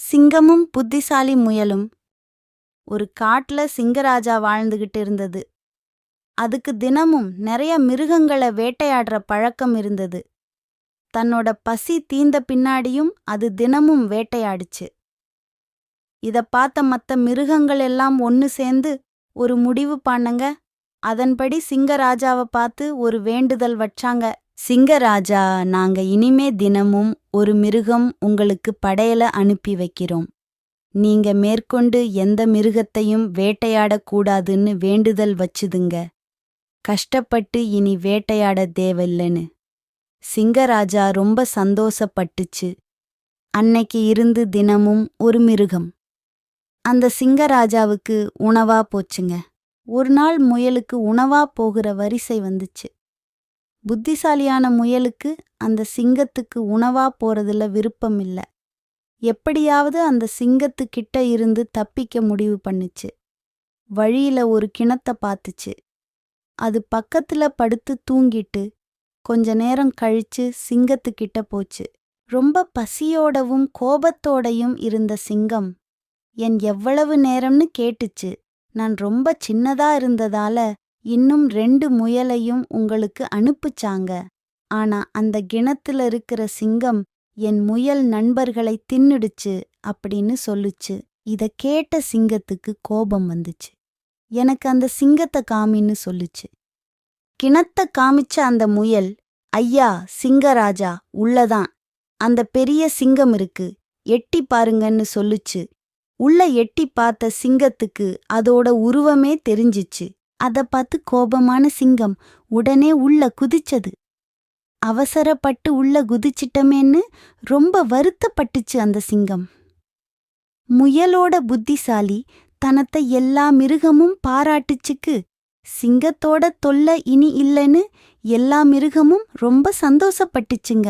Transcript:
சிங்கமும் புத்திசாலி முயலும். ஒரு காட்டுல சிங்கராஜா வாழ்ந்துகிட்டு இருந்தது. அதுக்கு தினமும் நிறைய மிருகங்களை வேட்டையாடுற பழக்கம் இருந்தது. தன்னோட பசி தீந்த பின்னாடியும் அது தினமும் வேட்டையாடுச்சு. இத பார்த்த மத்த மிருகங்கள் எல்லாம் ஒன்னு சேர்ந்து ஒரு முடிவு பண்ணங்க. அதன்படி சிங்கராஜாவை பார்த்து ஒரு வேண்டுதல் வச்சாங்க. சிங்கராஜா, நாங்க இனிமே தினமும் ஒரு மிருகம் உங்களுக்கு படையல அனுப்பி வைக்கிறோம். நீங்க மேற்கொண்டு எந்த மிருகத்தையும் வேட்டையாடக்கூடாதுன்னு வேண்டுதல் வச்சுதுங்க. கஷ்டப்பட்டு இனி வேட்டையாட தேவையில்லைன்னு. சிங்கராஜா ரொம்ப சந்தோஷப்பட்டுச்சு. அன்னைக்கு இருந்து தினமும் ஒரு மிருகம் அந்த சிங்கராஜாவுக்கு உணவா போச்சுங்க. ஒரு நாள் முயலுக்கு உணவா போகிற வரிசை வந்துச்சு. புத்திசாலியான முயலுக்கு அந்த சிங்கத்துக்கு உணவா போறதுல விருப்பம் இல்ல. எப்படியாவது அந்த சிங்கத்துக்கிட்ட இருந்து தப்பிக்க முடிவு பண்ணுச்சு. வழியில ஒரு கிணத்தை பார்த்துச்சு. அது பக்கத்துல படுத்து தூங்கிட்டு கொஞ்ச நேரம் கழிச்சு சிங்கத்துக்கிட்ட போச்சு. ரொம்ப பசியோடவும் கோபத்தோடையும் இருந்த சிங்கம், என் எவ்வளவு நேரம்னு கேட்டுச்சு. நான் ரொம்ப சின்னதா இருந்ததால இன்னும் 2 முயலையும் உங்களுக்கு அனுப்புச்சாங்க. ஆனா அந்த கிணத்துல இருக்கிற சிங்கம் என் முயல் நண்பர்களை தின்னுடுச்சு அப்படின்னு சொல்லுச்சு. இத கேட்ட சிங்கத்துக்கு கோபம் வந்துச்சு. எனக்கு அந்த சிங்கத்தை காமின்னு சொல்லுச்சு. கிணத்த காமிச்ச அந்த முயல், ஐயா சிங்கராஜா, உள்ளதான் அந்த பெரிய சிங்கம் இருக்கு, எட்டி பாருங்கன்னு சொல்லுச்சு. உள்ள எட்டி பார்த்த சிங்கத்துக்கு அதோட உருவமே தெரிஞ்சிச்சு. அத பார்த்து கோபமான சிங்கம் உடனே உள்ள குதிச்சது. அவசரப்பட்டு உள்ள குதிச்சிட்டமேன்னு ரொம்ப வருத்தப்பட்டுச்சு அந்த சிங்கம். முயலோட புத்திசாலி தனத்தை எல்லா மிருகமும் பாராட்டுச்சுக்கு. சிங்கத்தோட தொல்லை இனி இல்லைன்னு எல்லா மிருகமும் ரொம்ப சந்தோஷப்பட்டுச்சுங்க.